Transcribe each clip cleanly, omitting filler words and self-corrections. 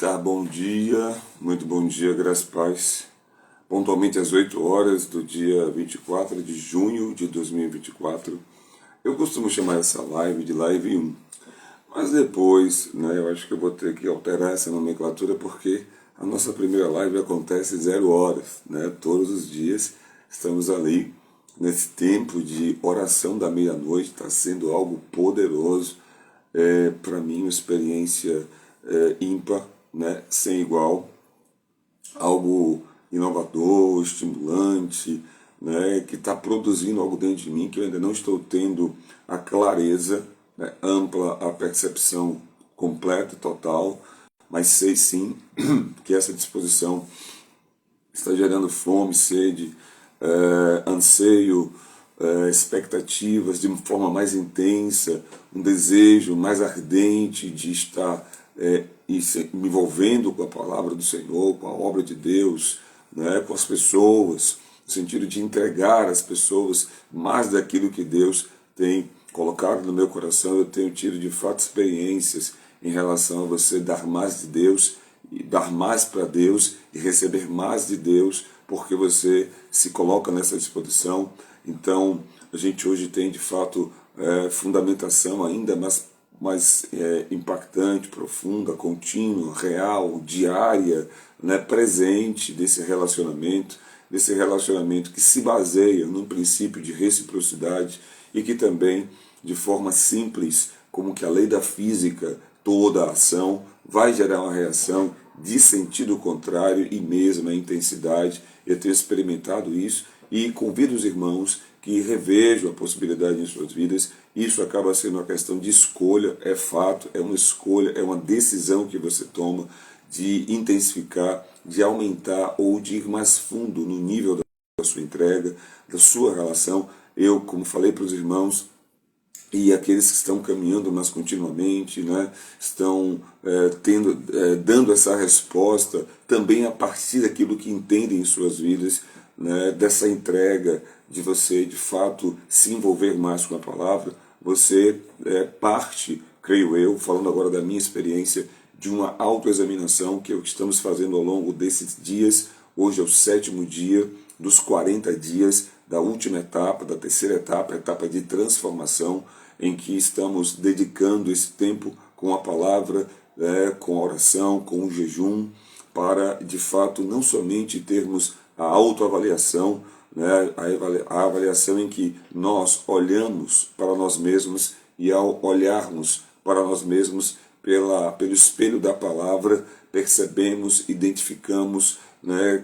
Tá, bom dia, muito bom dia, graças e paz. Pontualmente às 8 horas do dia 24 de junho de 2024. Eu costumo chamar essa live de live 1, mas depois, eu acho que eu vou ter que alterar essa nomenclatura porque a nossa primeira live acontece 0 horas, todos os dias estamos ali nesse tempo de oração da meia-noite, está sendo algo poderoso, para mim uma experiência ímpar, sem igual, algo inovador, estimulante, que está produzindo algo dentro de mim que eu ainda não estou tendo a clareza, ampla, a percepção completa e total, mas sei sim que essa disposição está gerando fome, sede, anseio, expectativas de forma mais intensa, um desejo mais ardente de estar me envolvendo com a palavra do Senhor, com a obra de Deus, com as pessoas, no sentido de entregar às pessoas mais daquilo que Deus tem colocado no meu coração. Eu tenho tido de fato experiências em relação a você dar mais de Deus, e dar mais para Deus e receber mais de Deus, porque você se coloca nessa disposição. Então, a gente hoje tem de fato fundamentação ainda mais impactante, profunda, contínua, real, diária, presente desse relacionamento que se baseia num princípio de reciprocidade e que também, de forma simples, como que a lei da física, toda a ação vai gerar uma reação de sentido contrário e mesma intensidade. Eu tenho experimentado isso e convido os irmãos que revejam a possibilidade em suas vidas. Isso acaba sendo uma questão de escolha, é fato, é uma escolha, é uma decisão que você toma de intensificar, de aumentar ou de ir mais fundo no nível da sua entrega, da sua relação. Eu, como falei para os irmãos, e aqueles que estão caminhando mais continuamente, estão dando essa resposta também a partir daquilo que entendem em suas vidas, dessa entrega, de você de fato se envolver mais com a palavra. Você parte, creio eu, falando agora da minha experiência, de uma autoexaminação que estamos fazendo ao longo desses dias. Hoje é o 7º dia dos 40 dias da última etapa, da terceira etapa, a etapa de transformação, em que estamos dedicando esse tempo com a palavra, com a oração, com o jejum, para de fato não somente termos a autoavaliação, a avaliação em que nós olhamos para nós mesmos e ao olharmos para nós mesmos pelo espelho da palavra, percebemos, identificamos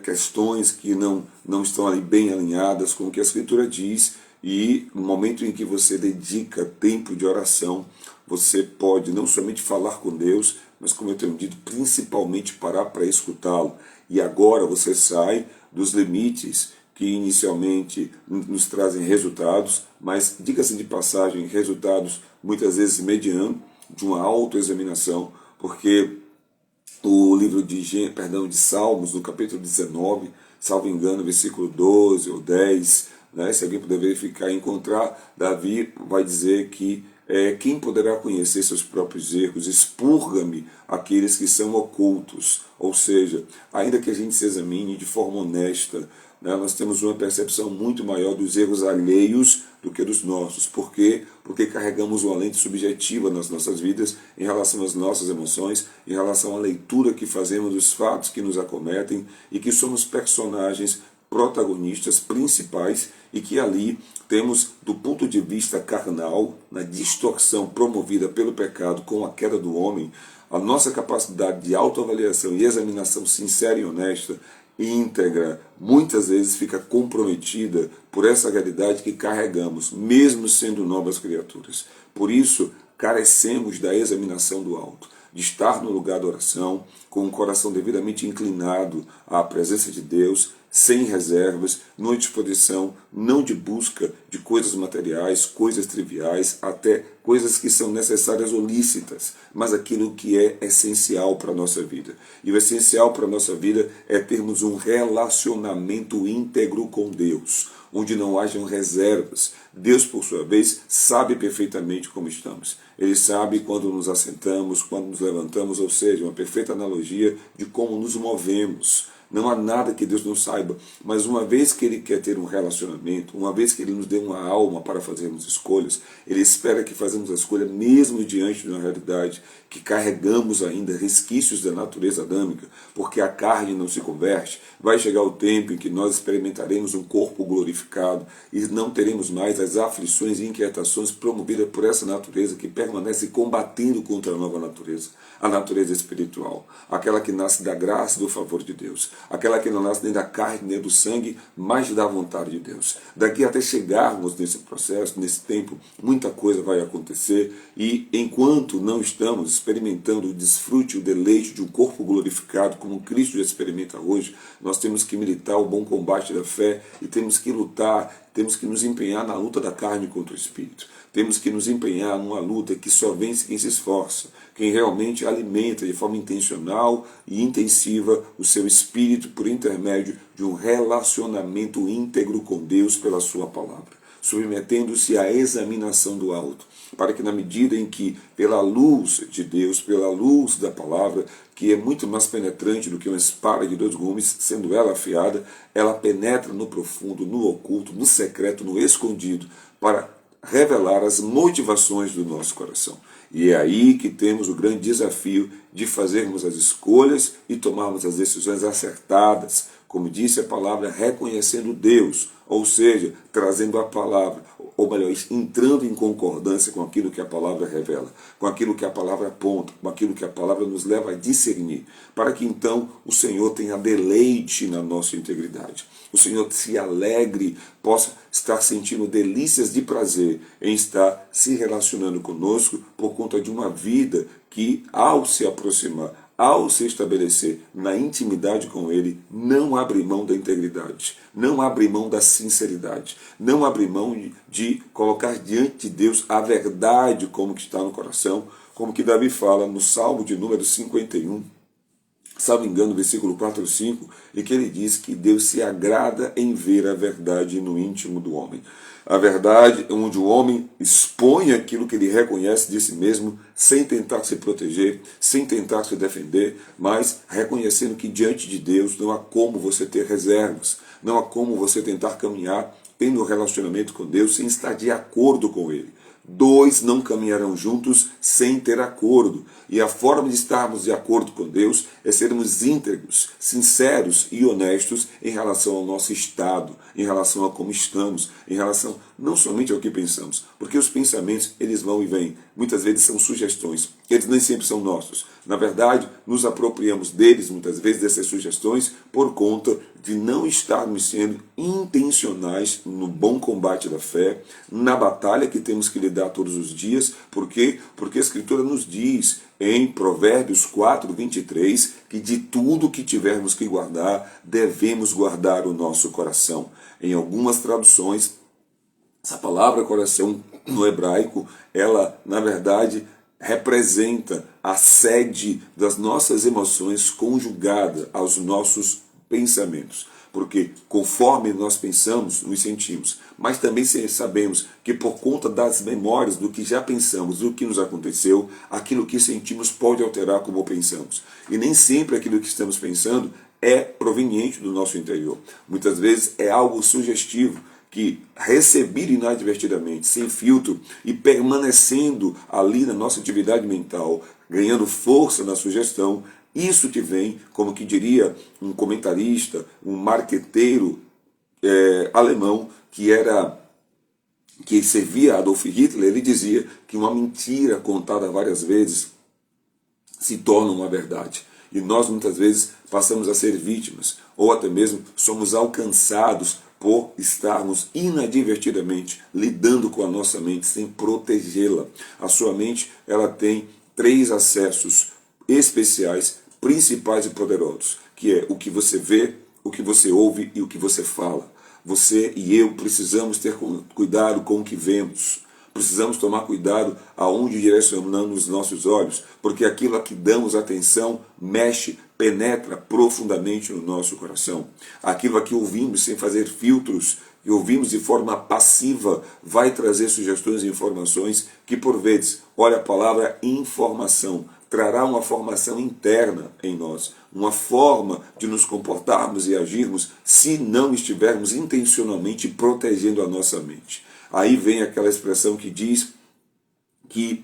questões que não estão ali bem alinhadas com o que a Escritura diz. E no momento em que você dedica tempo de oração, você pode não somente falar com Deus, mas, como eu tenho dito, principalmente parar para escutá-lo. E agora você sai dos limites que inicialmente nos trazem resultados, mas, diga-se de passagem, resultados muitas vezes medianos, de uma autoexaminação, porque o livro de Salmos, no capítulo 19, salvo engano, versículo 12 ou 10, se alguém puder verificar e encontrar, Davi vai dizer que quem poderá conhecer seus próprios erros? Expurga-me aqueles que são ocultos. Ou seja, ainda que a gente se examine de forma honesta, nós temos uma percepção muito maior dos erros alheios do que dos nossos. Por quê? Porque carregamos uma lente subjetiva nas nossas vidas em relação às nossas emoções, em relação à leitura que fazemos dos fatos que nos acometem e que somos personagens protagonistas principais e que ali temos, do ponto de vista carnal, na distorção promovida pelo pecado com a queda do homem, a nossa capacidade de autoavaliação e examinação sincera e honesta, íntegra, muitas vezes fica comprometida por essa realidade que carregamos, mesmo sendo novas criaturas. Por isso, carecemos da examinação do alto, de estar no lugar da oração, com o coração devidamente inclinado à presença de Deus, sem reservas, numa disposição não de busca de coisas materiais, coisas triviais, até coisas que são necessárias ou lícitas, mas aquilo que é essencial para a nossa vida. E o essencial para a nossa vida é termos um relacionamento íntegro com Deus, onde não hajam reservas. Deus, por sua vez, sabe perfeitamente como estamos. Ele sabe quando nos assentamos, quando nos levantamos, ou seja, uma perfeita analogia de como nos movemos. Não há nada que Deus não saiba, mas uma vez que Ele quer ter um relacionamento, uma vez que Ele nos deu uma alma para fazermos escolhas, Ele espera que fazemos a escolha mesmo diante de uma realidade que carregamos ainda resquícios da natureza adâmica, porque a carne não se converte. Vai chegar o tempo em que nós experimentaremos um corpo glorificado e não teremos mais as aflições e inquietações promovidas por essa natureza que permanece combatendo contra a nova natureza, a natureza espiritual, aquela que nasce da graça e do favor de Deus, aquela que não nasce nem da carne nem do sangue, mas da vontade de Deus. Daqui até chegarmos nesse processo, nesse tempo, muita coisa vai acontecer e enquanto não estamos experimentando o desfrute, o deleite de um corpo glorificado como Cristo já experimenta hoje, nós temos que militar o bom combate da fé e temos que lutar, temos que nos empenhar na luta da carne contra o Espírito. Temos que nos empenhar numa luta que só vence quem se esforça, quem realmente alimenta de forma intencional e intensiva o seu espírito por intermédio de um relacionamento íntegro com Deus pela sua palavra, submetendo-se à examinação do alto, para que na medida em que, pela luz de Deus, pela luz da palavra, que é muito mais penetrante do que uma espada de dois gumes, sendo ela afiada, ela penetra no profundo, no oculto, no secreto, no escondido, para revelar as motivações do nosso coração. E é aí que temos o grande desafio de fazermos as escolhas e tomarmos as decisões acertadas, como disse a palavra, reconhecendo Deus, ou seja, trazendo a palavra, ou melhor, entrando em concordância com aquilo que a palavra revela, com aquilo que a palavra aponta, com aquilo que a palavra nos leva a discernir, para que então o Senhor tenha deleite na nossa integridade. O Senhor se alegre, possa estar sentindo delícias de prazer em estar se relacionando conosco por conta de uma vida que, ao se aproximar, ao se estabelecer na intimidade com Ele, não abre mão da integridade, não abre mão da sinceridade, não abre mão de colocar diante de Deus a verdade como que está no coração, como que Davi fala no Salmo de número 51, salvo engano, versículo 4 ou 5, em que ele diz que Deus se agrada em ver a verdade no íntimo do homem. A verdade onde o homem expõe aquilo que ele reconhece de si mesmo, sem tentar se proteger, sem tentar se defender, mas reconhecendo que diante de Deus não há como você ter reservas, não há como você tentar caminhar tendo um relacionamento com Deus sem estar de acordo com Ele. Dois não caminharão juntos sem ter acordo. E a forma de estarmos de acordo com Deus é sermos íntegros, sinceros e honestos em relação ao nosso estado, em relação a como estamos, em relação não somente ao que pensamos, porque os pensamentos eles vão e vêm. Muitas vezes são sugestões, eles nem sempre são nossos. Na verdade, nos apropriamos deles, muitas vezes, dessas sugestões, por conta de não estarmos sendo intencionais no bom combate da fé, na batalha que temos que lidar todos os dias. Por quê? Porque a Escritura nos diz em Provérbios 4, 23, que de tudo que tivermos que guardar, devemos guardar o nosso coração. Em algumas traduções, essa palavra coração no hebraico, ela, na verdade, representa a sede das nossas emoções conjugada aos nossos pensamentos. Porque conforme nós pensamos, nos sentimos. Mas também sabemos que por conta das memórias do que já pensamos, do que nos aconteceu, aquilo que sentimos pode alterar como pensamos. E nem sempre aquilo que estamos pensando é proveniente do nosso interior. Muitas vezes é algo sugestivo, que recebido inadvertidamente, sem filtro e permanecendo ali na nossa atividade mental, ganhando força na sugestão, isso que vem, como que diria um comentarista, um marqueteiro alemão que servia a Adolf Hitler, ele dizia que uma mentira contada várias vezes se torna uma verdade. E nós muitas vezes passamos a ser vítimas, ou até mesmo somos alcançados por estarmos inadvertidamente lidando com a nossa mente sem protegê-la. A sua mente ela tem 3 acessos especiais, principais e poderosos, que é o que você vê, o que você ouve e o que você fala. Você e eu precisamos ter cuidado com o que vemos. Precisamos tomar cuidado aonde direcionamos os nossos olhos, porque aquilo a que damos atenção mexe, penetra profundamente no nosso coração. Aquilo a que ouvimos sem fazer filtros, e ouvimos de forma passiva, vai trazer sugestões e informações que, por vezes, olha a palavra informação, trará uma formação interna em nós, uma forma de nos comportarmos e agirmos se não estivermos intencionalmente protegendo a nossa mente. Aí vem aquela expressão que diz que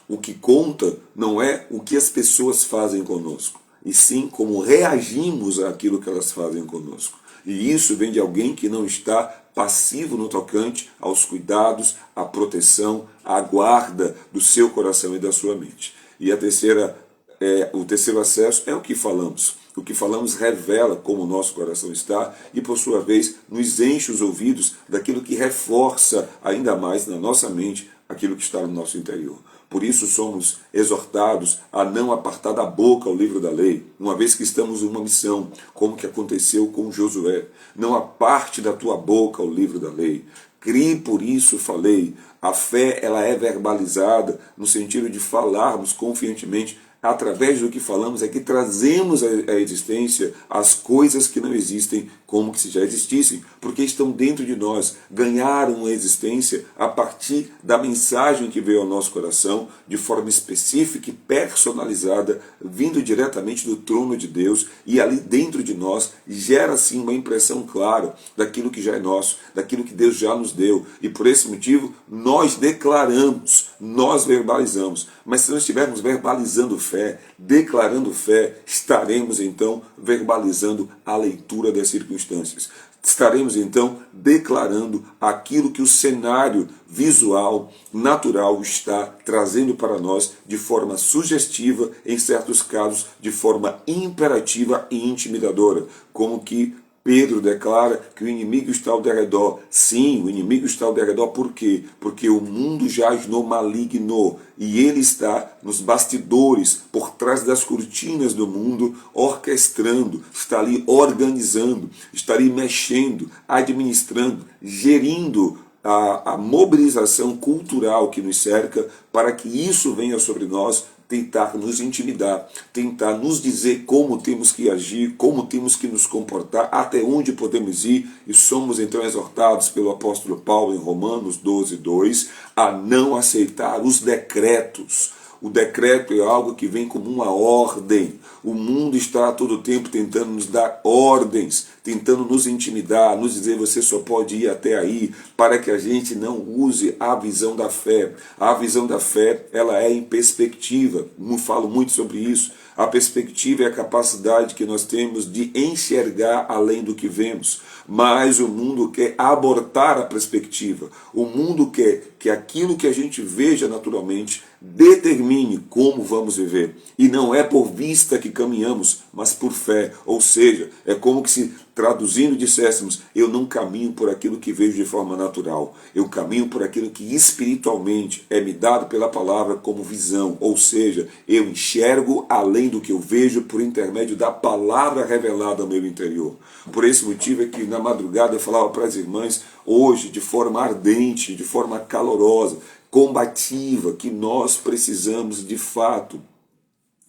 o que conta não é o que as pessoas fazem conosco, e sim como reagimos àquilo que elas fazem conosco. E isso vem de alguém que não está passivo no tocante aos cuidados, à proteção, à guarda do seu coração e da sua mente. E o terceiro acesso é o que falamos. O que falamos revela como o nosso coração está e, por sua vez, nos enche os ouvidos daquilo que reforça ainda mais na nossa mente aquilo que está no nosso interior. Por isso somos exortados a não apartar da boca o livro da lei, uma vez que estamos em uma missão, como que aconteceu com Josué. Não aparte da tua boca o livro da lei. Crie, por isso falei. A fé, ela é verbalizada no sentido de falarmos confiantemente. Através do que falamos é que trazemos à existência as coisas que não existem como que se já existissem, porque estão dentro de nós, ganharam uma existência a partir da mensagem que veio ao nosso coração, de forma específica e personalizada, vindo diretamente do trono de Deus, e ali dentro de nós gera assim uma impressão clara daquilo que já é nosso, daquilo que Deus já nos deu, e por esse motivo nós declaramos, nós verbalizamos. Mas se nós estivermos verbalizando fé, declarando fé, estaremos então verbalizando a leitura das circunstâncias. Estaremos então declarando aquilo que o cenário visual, natural está trazendo para nós de forma sugestiva, em certos casos de forma imperativa e intimidadora, como que Pedro declara que o inimigo está ao derredor. Sim, o inimigo está ao derredor por quê? Porque o mundo jaz no maligno e ele está nos bastidores, por trás das cortinas do mundo, orquestrando, está ali organizando, está ali mexendo, administrando, gerindo a mobilização cultural que nos cerca para que isso venha sobre nós, tentar nos intimidar, tentar nos dizer como temos que agir, como temos que nos comportar, até onde podemos ir, e somos então exortados pelo apóstolo Paulo em Romanos 12:2 a não aceitar os decretos. O decreto é algo que vem como uma ordem. O mundo está a todo tempo tentando nos dar ordens, tentando nos intimidar, nos dizer você só pode ir até aí, para que a gente não use a visão da fé. A visão da fé, ela é em perspectiva. Não falo muito sobre isso. A perspectiva é a capacidade que nós temos de enxergar além do que vemos. Mas o mundo quer abortar a perspectiva. O mundo quer que aquilo que a gente veja naturalmente determine como vamos viver. E não é por vista que caminhamos, mas por fé. Ou seja, é como que se, traduzindo, disséssemos, eu não caminho por aquilo que vejo de forma natural. Eu caminho por aquilo que espiritualmente é me dado pela palavra como visão. Ou seja, eu enxergo além do que eu vejo por intermédio da palavra revelada ao meu interior. Por esse motivo é que na madrugada eu falava para as irmãs, hoje, de forma ardente, de forma calorosa, combativa, que nós precisamos de fato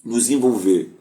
nos envolver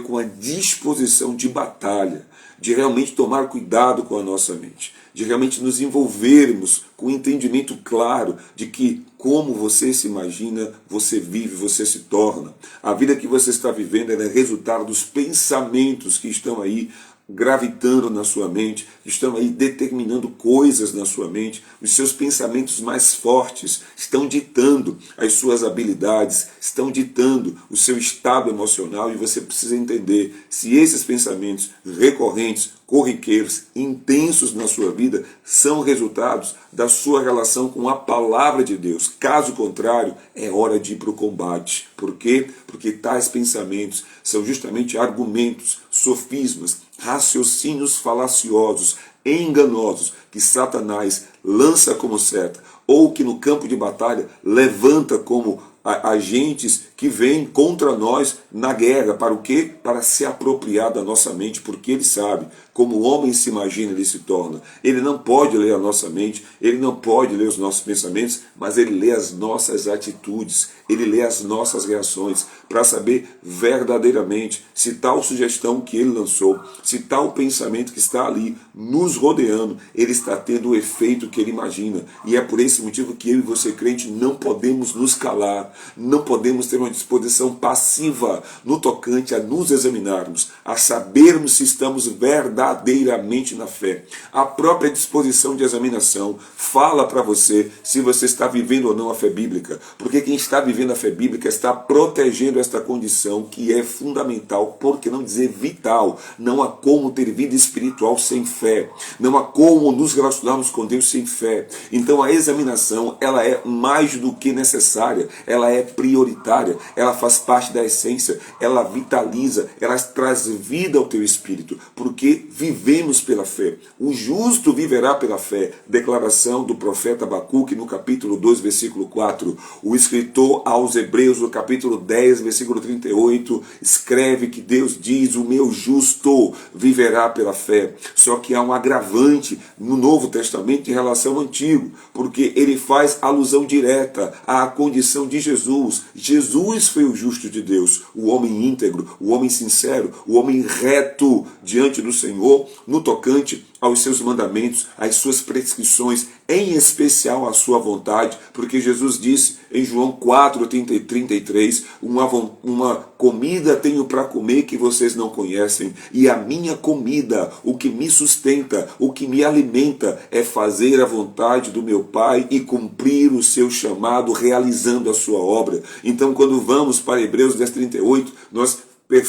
com a disposição de batalha, de realmente tomar cuidado com a nossa mente, de realmente nos envolvermos com o entendimento claro de que como você se imagina, você vive, você se torna. A vida que você está vivendo é resultado dos pensamentos que estão aí gravitando na sua mente, estão aí determinando coisas na sua mente. Os seus pensamentos mais fortes estão ditando as suas habilidades, estão ditando o seu estado emocional, e você precisa entender se esses pensamentos recorrentes, corriqueiros, intensos na sua vida são resultados da sua relação com a palavra de Deus. Caso contrário, é hora de ir para o combate. Por quê? Porque tais pensamentos são justamente argumentos, sofismas, raciocínios falaciosos, enganosos, que Satanás lança como seta, ou que no campo de batalha levanta como agentes que vem contra nós na guerra. Para o quê? Para se apropriar da nossa mente, porque ele sabe como o homem se imagina, ele se torna. Ele não pode ler a nossa mente, ele não pode ler os nossos pensamentos, mas ele lê as nossas atitudes, ele lê as nossas reações, para saber verdadeiramente se tal sugestão que ele lançou, se tal pensamento que está ali nos rodeando, ele está tendo o efeito que ele imagina. E é por esse motivo que eu e você, crente, não podemos nos calar, não podemos ter uma disposição passiva no tocante a nos examinarmos, a sabermos se estamos verdadeiramente na fé. A própria disposição de examinação fala para você se você está vivendo ou não a fé bíblica, porque quem está vivendo a fé bíblica está protegendo esta condição que é fundamental, por que não dizer vital. Não há como ter vida espiritual sem fé, não há como nos relacionarmos com Deus sem fé. Então a examinação, ela é mais do que necessária, ela é prioritária, ela faz parte da essência, ela vitaliza, ela traz vida ao teu espírito, porque vivemos pela fé. O justo viverá pela fé. Declaração do profeta Abacuque no capítulo 2, versículo 4. O escritor aos Hebreus no capítulo 10, versículo 38, escreve que Deus diz: o meu justo viverá pela fé. Só que há um agravante no Novo Testamento em relação ao Antigo, porque ele faz alusão direta à condição de Jesus. Jesus foi o justo de Deus, o homem íntegro, o homem sincero, o homem reto diante do Senhor, no tocante aos seus mandamentos, às suas prescrições, em especial à sua vontade, porque Jesus disse em João 4:33, uma comida tenho para comer que vocês não conhecem, e a minha comida, o que me sustenta, o que me alimenta, é fazer a vontade do meu Pai e cumprir o seu chamado, realizando a sua obra. Então, quando vamos para Hebreus 10:38, nós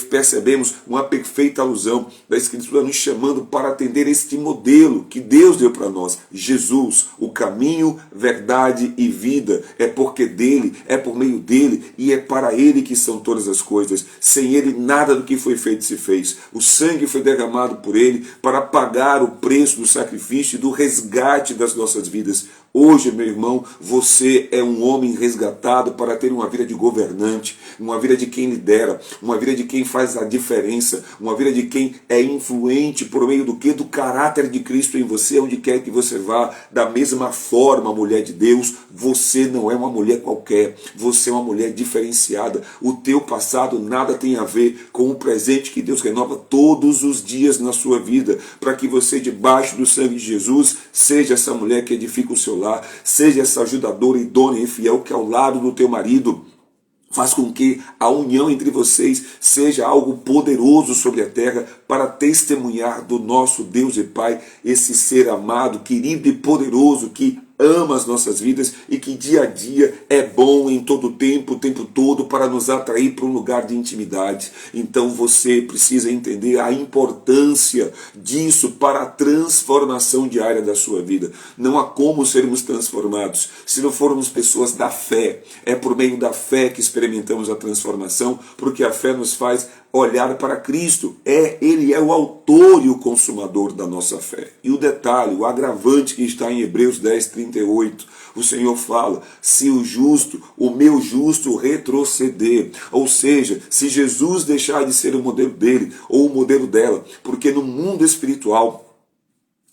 percebemos uma perfeita alusão da Escritura nos chamando para atender este modelo que Deus deu para nós. Jesus, o caminho, verdade e vida. É porque dele, é por meio dele e é para ele que são todas as coisas. Sem ele nada do que foi feito se fez. O sangue foi derramado por ele para pagar o preço do sacrifício e do resgate das nossas vidas. Hoje, meu irmão, você é um homem resgatado para ter uma vida de governante, uma vida de quem lidera, uma vida de quem faz a diferença, uma vida de quem é influente por meio do quê? Do caráter de Cristo em você, onde quer que você vá. Da mesma forma, mulher de Deus, você não é uma mulher qualquer, você é uma mulher diferenciada. O teu passado nada tem a ver com o presente que Deus renova todos os dias na sua vida, para que você, debaixo do sangue de Jesus, seja essa mulher que edifica o seu lar, seja essa ajudadora idônea e fiel que ao lado do teu marido faz com que a união entre vocês seja algo poderoso sobre a terra para testemunhar do nosso Deus e Pai, esse ser amado, querido e poderoso que ama as nossas vidas e que dia a dia é bom em todo o tempo todo, para nos atrair para um lugar de intimidade. Então você precisa entender a importância disso para a transformação diária da sua vida. Não há como sermos transformados se não formos pessoas da fé. É por meio da fé que experimentamos a transformação, porque a fé nos faz olhar para Cristo. Ele é o autor e o consumador da nossa fé. E o detalhe, o agravante que está em Hebreus 10:38, o Senhor fala: se o justo, o meu justo retroceder, ou seja, se Jesus deixar de ser o modelo dele ou o modelo dela, porque no mundo espiritual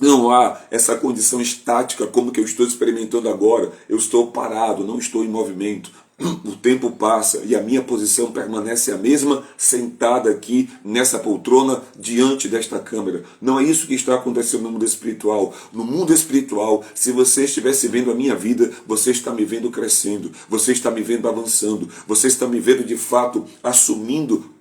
não há essa condição estática como que eu estou experimentando agora. Eu estou parado, não estou em movimento. O tempo passa e a minha posição permanece a mesma, sentada aqui nessa poltrona diante desta câmera. Não é isso que está acontecendo no mundo espiritual. No mundo espiritual, se você estivesse vendo a minha vida, você está me vendo crescendo, você está me vendo avançando, você está me vendo de fato assumindo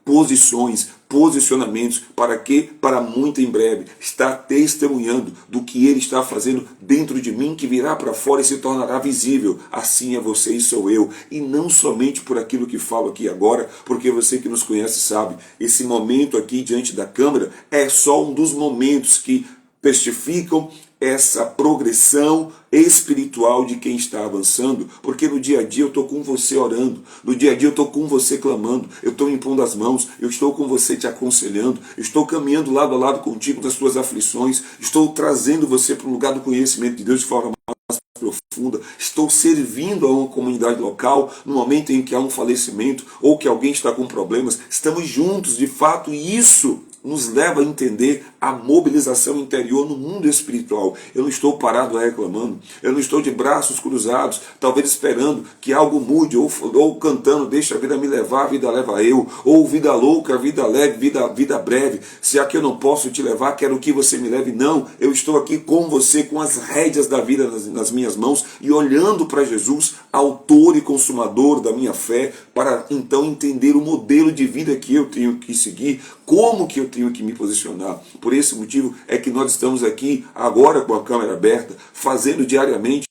posicionamentos, para quê? Para muito em breve estar testemunhando do que ele está fazendo dentro de mim, que virá para fora e se tornará visível. Assim é você e sou eu, e não somente por aquilo que falo aqui agora, porque você que nos conhece sabe, esse momento aqui diante da câmera é só um dos momentos que testificam essa progressão espiritual de quem está avançando, porque no dia a dia eu estou com você orando, no dia a dia eu estou com você clamando, eu estou impondo as mãos, eu estou com você te aconselhando, eu estou caminhando lado a lado contigo nas tuas aflições, estou trazendo você para um lugar do conhecimento de Deus de forma mais profunda, estou servindo a uma comunidade local no momento em que há um falecimento ou que alguém está com problemas. Estamos juntos, de fato, e isso nos leva a entender a mobilização interior no mundo espiritual. Eu não estou parado reclamando, eu não estou de braços cruzados, talvez esperando que algo mude, ou cantando, deixa a vida me levar, a vida leva eu, ou vida louca, vida leve, vida breve, se aqui eu não posso te levar, quero que você me leve. Não, eu estou aqui com você, com as rédeas da vida nas minhas mãos e olhando para Jesus, autor e consumador da minha fé, para então entender o modelo de vida que eu tenho que seguir, como que eu tenho que me posicionar. Por esse motivo é que nós estamos aqui agora com a câmera aberta, fazendo diariamente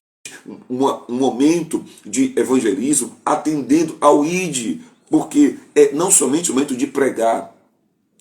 um momento de evangelismo, atendendo ao ID, porque é não somente o momento de pregar,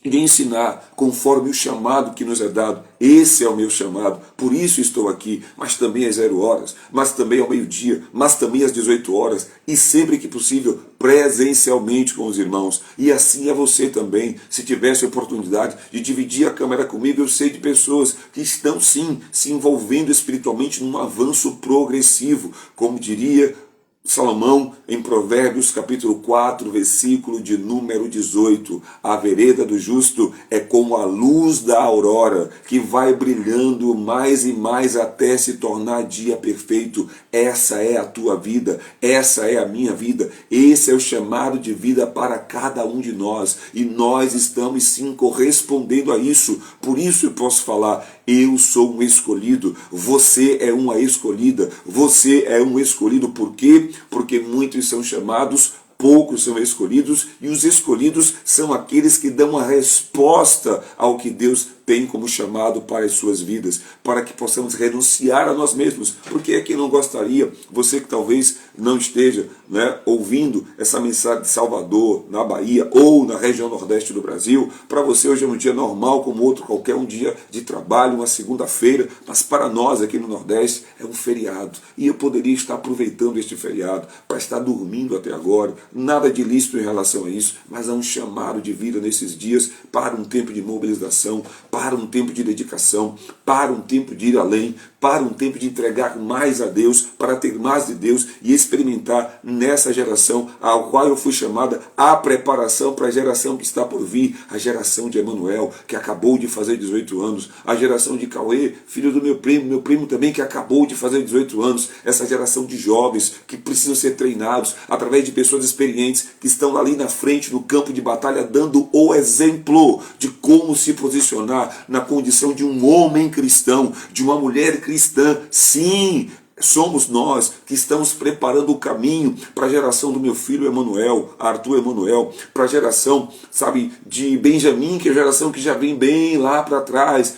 de ensinar conforme o chamado que nos é dado. Esse é o meu chamado, por isso estou aqui, mas também às 0 horas, mas também ao meio-dia, mas também às 18 horas, e sempre que possível, presencialmente com os irmãos. E assim é você também. Se tivesse a oportunidade de dividir a câmera comigo, eu sei de pessoas que estão sim se envolvendo espiritualmente num avanço progressivo, como diria Salomão, em Provérbios capítulo 4, versículo de número 18, a vereda do justo é como a luz da aurora, que vai brilhando mais e mais até se tornar dia perfeito. Essa é a tua vida, essa é a minha vida, esse é o chamado de vida para cada um de nós, e nós estamos sim correspondendo a isso. Por isso eu posso falar, eu sou um escolhido, você é uma escolhida, você é um escolhido. Por quê? Porque muitos são chamados, poucos são escolhidos, e os escolhidos são aqueles que dão a resposta ao que Deus tem como chamado para as suas vidas, para que possamos renunciar a nós mesmos. Porque é quem não gostaria, você que talvez não esteja ouvindo essa mensagem de Salvador, na Bahia ou na região nordeste do Brasil, para você hoje é um dia normal como outro qualquer, um dia de trabalho, uma segunda-feira, mas para nós aqui no Nordeste é um feriado, e eu poderia estar aproveitando este feriado para estar dormindo até agora, nada de ilícito em relação a isso, mas há um chamado de vida nesses dias para um tempo de mobilização, para um tempo de dedicação, para um tempo de ir além, para um tempo de entregar mais a Deus, para ter mais de Deus e experimentar nessa geração ao qual eu fui chamada a preparação para a geração que está por vir, a geração de Emanuel, que acabou de fazer 18 anos, a geração de Cauê, filho do meu primo também que acabou de fazer 18 anos, essa geração de jovens que precisam ser treinados através de pessoas experientes que estão ali na frente, no campo de batalha, dando o exemplo de como se posicionar na condição de um homem cristão, de uma mulher cristã. Sim, somos nós que estamos preparando o caminho para a geração do meu filho Emanuel, Arthur Emanuel, para a geração, de Benjamim, que é a geração que já vem bem lá para trás,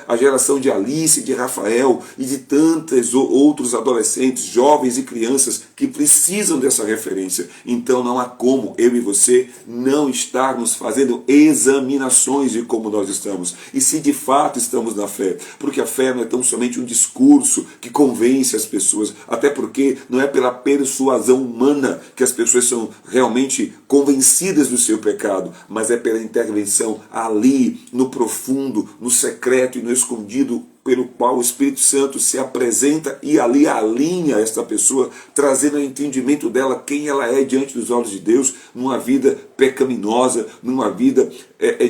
a geração de Alice, de Rafael e de tantos outros adolescentes, jovens e crianças que precisam dessa referência. Então não há como eu e você não estarmos fazendo examinações de como nós estamos e se de fato estamos na fé, porque a fé não é tão somente um discurso que convence as pessoas, até porque não é pela persuasão humana que as pessoas são realmente convencidas do seu pecado, mas é pela intervenção ali, no profundo, no secreto e no escondido, pelo qual o Espírito Santo se apresenta e ali alinha esta pessoa, trazendo ao entendimento dela quem ela é diante dos olhos de Deus, numa vida pecaminosa, numa vida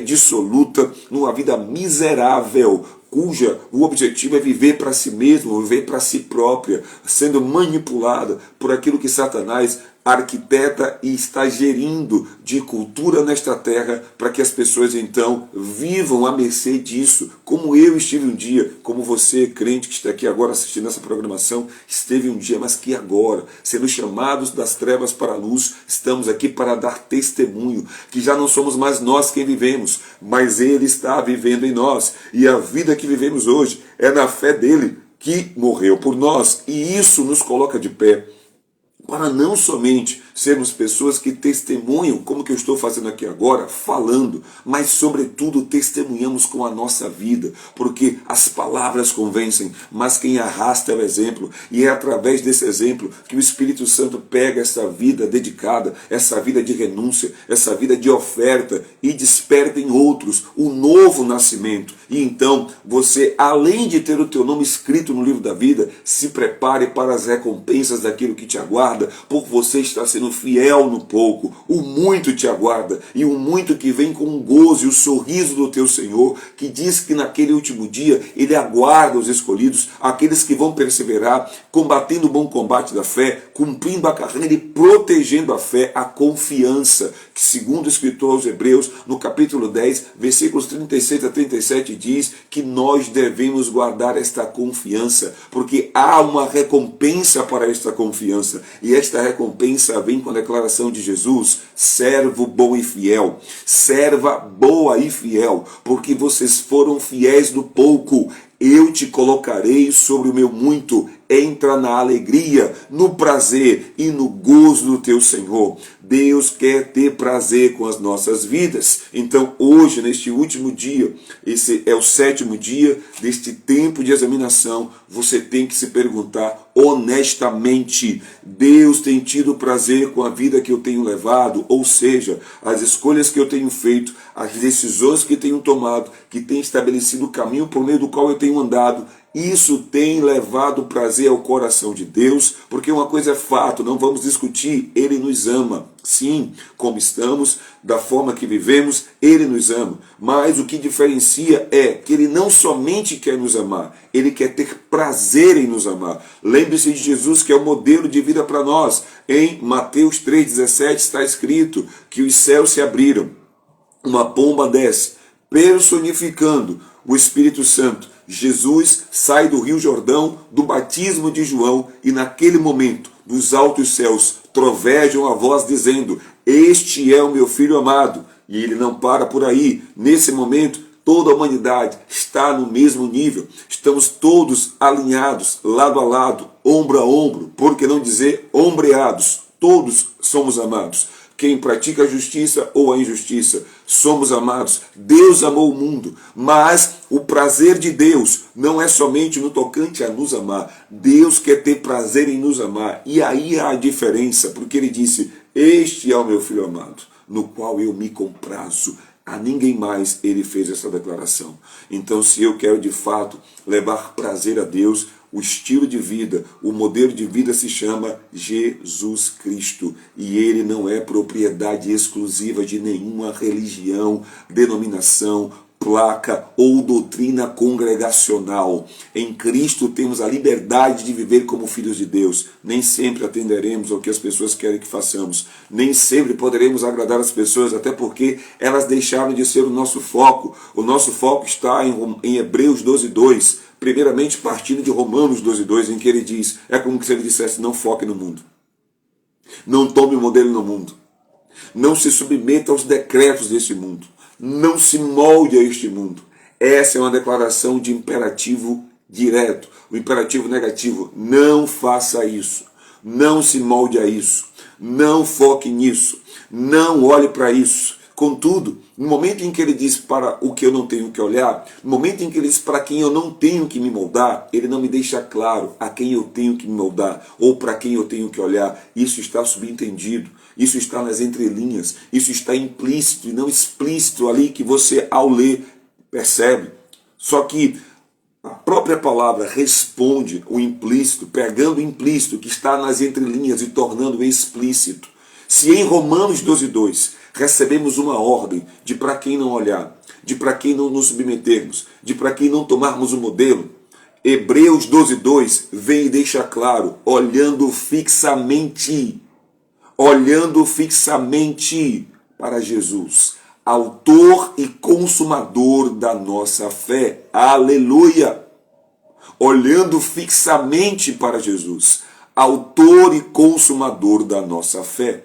dissoluta, numa vida miserável, cuja o objetivo é viver para si mesmo, viver para si própria, sendo manipulada por aquilo que Satanás arquiteta e está gerindo de cultura nesta terra, para que as pessoas então vivam à mercê disso, como eu estive um dia, como você, crente que está aqui agora assistindo essa programação, esteve um dia, mas que agora, sendo chamados das trevas para a luz, estamos aqui para dar testemunho, que já não somos mais nós quem vivemos, mas Ele está vivendo em nós, e a vida que vivemos hoje é na fé dEle, que morreu por nós, e isso nos coloca de pé, para não somente sermos pessoas que testemunham, como que eu estou fazendo aqui agora, falando, mas sobretudo testemunhamos com a nossa vida, porque as palavras convencem, mas quem arrasta é o exemplo, e é através desse exemplo que o Espírito Santo pega essa vida dedicada, essa vida de renúncia, essa vida de oferta e desperta em outros o novo nascimento. E então você, além de ter o teu nome escrito no livro da vida, se prepare para as recompensas daquilo que te aguarda, por você estar sendo fiel no pouco. O muito te aguarda, e o muito que vem com o gozo e o sorriso do teu Senhor, que diz que naquele último dia ele aguarda os escolhidos, aqueles que vão perseverar, combatendo o bom combate da fé, cumprindo a carreira e protegendo a fé, a confiança, que segundo o escritor aos Hebreus, no capítulo 10, versículos 36 a 37, diz que nós devemos guardar esta confiança, porque há uma recompensa para esta confiança, e esta recompensa vem com a declaração de Jesus: servo bom e fiel, serva boa e fiel, porque vocês foram fiéis no pouco, eu te colocarei sobre o meu muito. Entra na alegria, no prazer e no gozo do teu Senhor. Deus quer ter prazer com as nossas vidas. Então hoje, neste último dia, esse é o 7º dia deste tempo de examinação, você tem que se perguntar honestamente: Deus tem tido prazer com a vida que eu tenho levado? Ou seja, as escolhas que eu tenho feito, as decisões que tenho tomado, que tem estabelecido o caminho por meio do qual eu tenho andado, isso tem levado prazer ao coração de Deus? Porque uma coisa é fato, não vamos discutir, Ele nos ama. Sim, como estamos, da forma que vivemos, Ele nos ama. Mas o que diferencia é que Ele não somente quer nos amar, Ele quer ter prazer em nos amar. Lembre-se de Jesus, que é o modelo de vida para nós. Em Mateus 3,17 está escrito que os céus se abriram, uma pomba desce, personificando o Espírito Santo. Jesus sai do Rio Jordão, do batismo de João, e naquele momento, dos altos céus, trovejam a voz dizendo: este é o meu Filho amado. E ele não para por aí. Nesse momento, toda a humanidade está no mesmo nível. Estamos todos alinhados, lado a lado, ombro a ombro, por que não dizer ombreados. Todos somos amados. Quem pratica a justiça ou a injustiça, somos amados. Deus amou o mundo, mas o prazer de Deus não é somente no tocante a nos amar. Deus quer ter prazer em nos amar. E aí há a diferença, porque Ele disse: este é o meu Filho amado, no qual eu me comprazo. A ninguém mais Ele fez essa declaração. Então, se eu quero de fato levar prazer a Deus, o estilo de vida, o modelo de vida se chama Jesus Cristo. E Ele não é propriedade exclusiva de nenhuma religião, denominação, placa ou doutrina congregacional. Em Cristo temos a liberdade de viver como filhos de Deus. Nem sempre atenderemos ao que as pessoas querem que façamos. Nem sempre poderemos agradar as pessoas, até porque elas deixaram de ser o nosso foco. O nosso foco está em Hebreus 12:2. Primeiramente partindo de Romanos 12:2, em que ele diz, é como se ele dissesse: não foque no mundo. Não tome o modelo no mundo. Não se submeta aos decretos deste mundo. Não se molde a este mundo. Essa é uma declaração de imperativo direto. O imperativo negativo: não faça isso. Não se molde a isso. Não foque nisso. Não olhe para isso. Contudo, no momento em que ele diz para o que eu não tenho que olhar, no momento em que ele diz para quem eu não tenho que me moldar, ele não me deixa claro a quem eu tenho que me moldar ou para quem eu tenho que olhar. Isso está subentendido, isso está nas entrelinhas, isso está implícito e não explícito ali, que você, ao ler, percebe. Só que a própria palavra responde o implícito, pegando o implícito que está nas entrelinhas e tornando explícito. Se em Romanos 12:2 recebemos uma ordem de para quem não olhar, de para quem não nos submetermos, de para quem não tomarmos o modelo, Hebreus 12:2 vem e deixa claro: olhando fixamente para Jesus, autor e consumador da nossa fé. Aleluia! Olhando fixamente para Jesus, autor e consumador da nossa fé.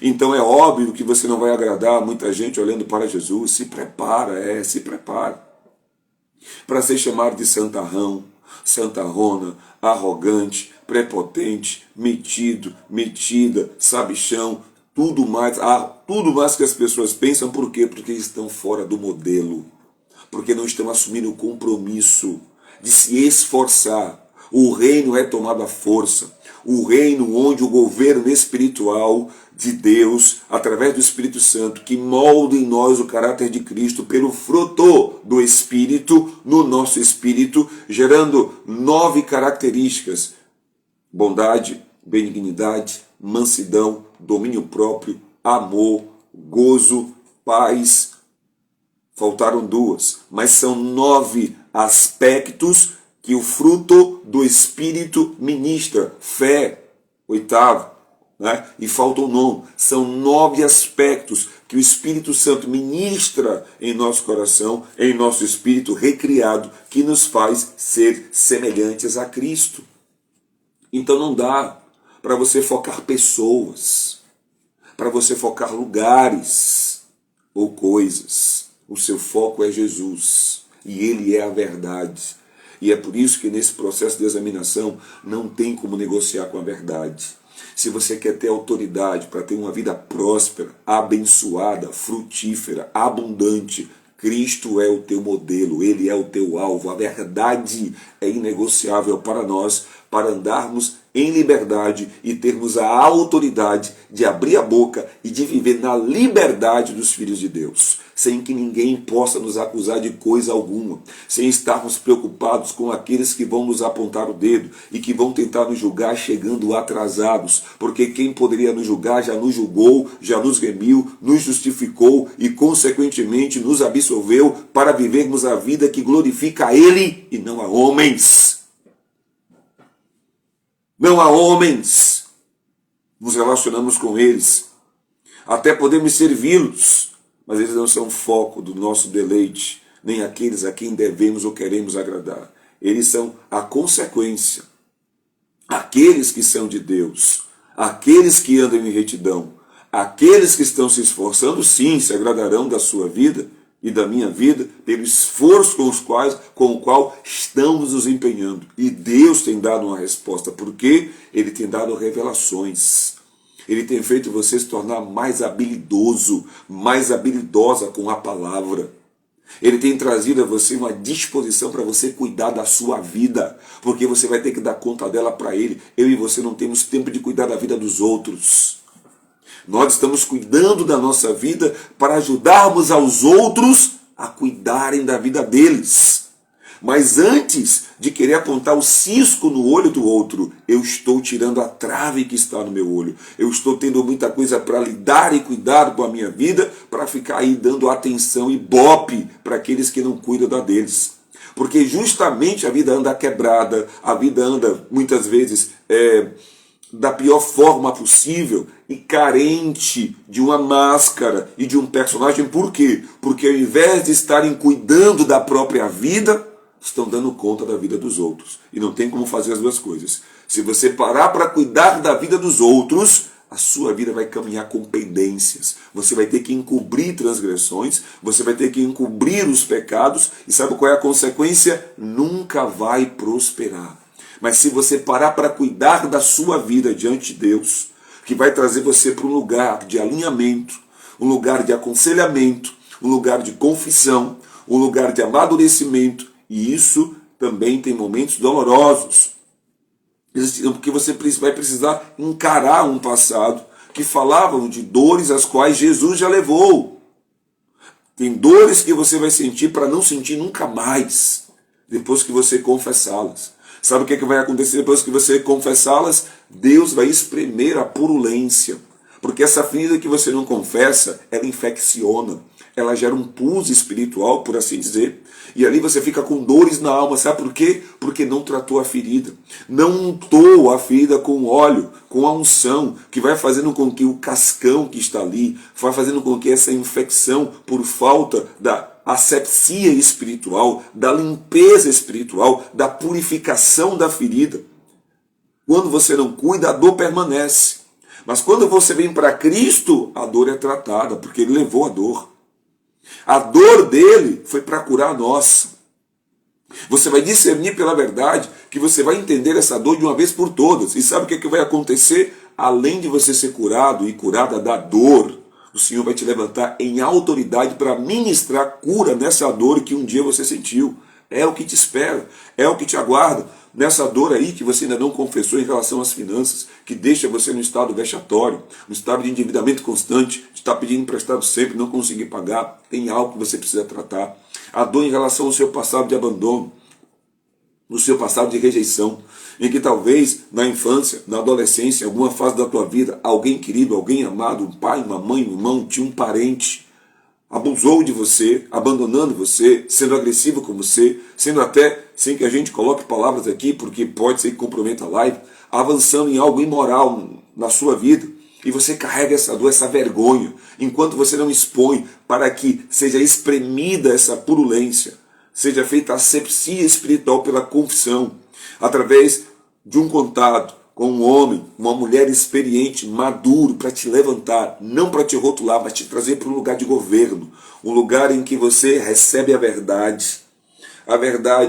Então é óbvio que você não vai agradar muita gente olhando para Jesus. Se prepara para ser chamado de santarrão, santarrona, arrogante, prepotente, metido, metida, sabichão, tudo mais que as pessoas pensam. Por quê? Porque estão fora do modelo, porque não estão assumindo o compromisso de se esforçar. O reino é tomado à força, o reino onde o governo espiritual de Deus, através do Espírito Santo, que molda em nós o caráter de Cristo pelo fruto do Espírito, no nosso espírito, gerando 9 características: bondade, benignidade, mansidão, domínio próprio, amor, gozo, paz. Faltaram 2, mas são 9 aspectos que o fruto do Espírito ministra. Fé, 8º, né? E faltam 9. São 9 aspectos que o Espírito Santo ministra em nosso coração, em nosso espírito recriado, que nos faz ser semelhantes a Cristo. Então não dá para você focar pessoas, para você focar lugares ou coisas. O seu foco é Jesus, e Ele é a verdade. E é por isso que nesse processo de examinação não tem como negociar com a verdade. Se você quer ter autoridade para ter uma vida próspera, abençoada, frutífera, abundante, Cristo é o teu modelo, Ele é o teu alvo. A verdade é inegociável para nós, para andarmos em liberdade e termos a autoridade de abrir a boca e de viver na liberdade dos filhos de Deus, sem que ninguém possa nos acusar de coisa alguma, sem estarmos preocupados com aqueles que vão nos apontar o dedo e que vão tentar nos julgar chegando atrasados, porque quem poderia nos julgar já nos julgou, já nos remiu, nos justificou e consequentemente nos absolveu para vivermos a vida que glorifica a Ele e não a homens. Não há homens, nos relacionamos com eles, até podemos servi-los, mas eles não são o foco do nosso deleite, nem aqueles a quem devemos ou queremos agradar. Eles são a consequência. Aqueles que são de Deus, aqueles que andam em retidão, aqueles que estão se esforçando, sim, se agradarão da sua vida e da minha vida, pelo esforço com o qual estamos nos empenhando. E Deus tem dado uma resposta, porque Ele tem dado revelações. Ele tem feito você se tornar mais habilidoso, mais habilidosa com a palavra. Ele tem trazido a você uma disposição para você cuidar da sua vida, porque você vai ter que dar conta dela para Ele. Eu e você não temos tempo de cuidar da vida dos outros. Nós estamos cuidando da nossa vida para ajudarmos aos outros a cuidarem da vida deles. Mas antes de querer apontar o cisco no olho do outro, eu estou tirando a trave que está no meu olho. Eu estou tendo muita coisa para lidar e cuidar com a minha vida, para ficar aí dando atenção e bope para aqueles que não cuidam da deles. Porque justamente a vida anda quebrada, a vida anda muitas vezes da pior forma possível e carente de uma máscara e de um personagem. Por quê? Porque ao invés de estarem cuidando da própria vida, estão dando conta da vida dos outros. E não tem como fazer as duas coisas. Se você parar para cuidar da vida dos outros, a sua vida vai caminhar com pendências. Você vai ter que encobrir transgressões, você vai ter que encobrir os pecados, e sabe qual é a consequência? Nunca vai prosperar. Mas se você parar para cuidar da sua vida diante de Deus, que vai trazer você para um lugar de alinhamento, um lugar de aconselhamento, um lugar de confissão, um lugar de amadurecimento, e isso também tem momentos dolorosos, porque você vai precisar encarar um passado que falavam de dores as quais Jesus já levou. Tem dores que você vai sentir para não sentir nunca mais, depois que você confessá-las. Sabe o que vai acontecer depois que você confessá-las? Deus vai espremer a purulência. Porque essa ferida que você não confessa, ela infecciona. Ela gera um pus espiritual, por assim dizer. E ali você fica com dores na alma. Sabe por quê? Porque não tratou a ferida. Não untou a ferida com óleo, com a unção, que vai fazendo com que o cascão que está ali, vai fazendo com que essa infecção, por falta da asepsia espiritual, da limpeza espiritual, da purificação da ferida. Quando você não cuida, a dor permanece. Mas quando você vem para Cristo, a dor é tratada, porque Ele levou a dor. A dor dele foi para curar a nossa. Você vai discernir pela verdade que você vai entender essa dor de uma vez por todas. E sabe o que é que vai acontecer? Além de você ser curado e curada da dor, o Senhor vai te levantar em autoridade para ministrar cura nessa dor que um dia você sentiu. É o que te espera, é o que te aguarda. Nessa dor aí que você ainda não confessou em relação às finanças, que deixa você no estado vexatório, no estado de endividamento constante, de estar pedindo emprestado sempre, não conseguir pagar, tem algo que você precisa tratar. A dor em relação ao seu passado de abandono, no seu passado de rejeição, em que talvez na infância, na adolescência, em alguma fase da tua vida, alguém querido, alguém amado, um pai, uma mãe, um irmão, tinha um parente, abusou de você, abandonando você, sendo agressivo com você, sendo até, sem que a gente coloque palavras aqui, porque pode ser que comprometa a live, avançando em algo imoral na sua vida. E você carrega essa dor, essa vergonha, enquanto você não expõe para que seja espremida essa purulência, seja feita a asepsia espiritual pela confissão, através de um contato com um homem, uma mulher experiente, maduro, para te levantar, não para te rotular, mas te trazer para um lugar de governo, um lugar em que você recebe a verdade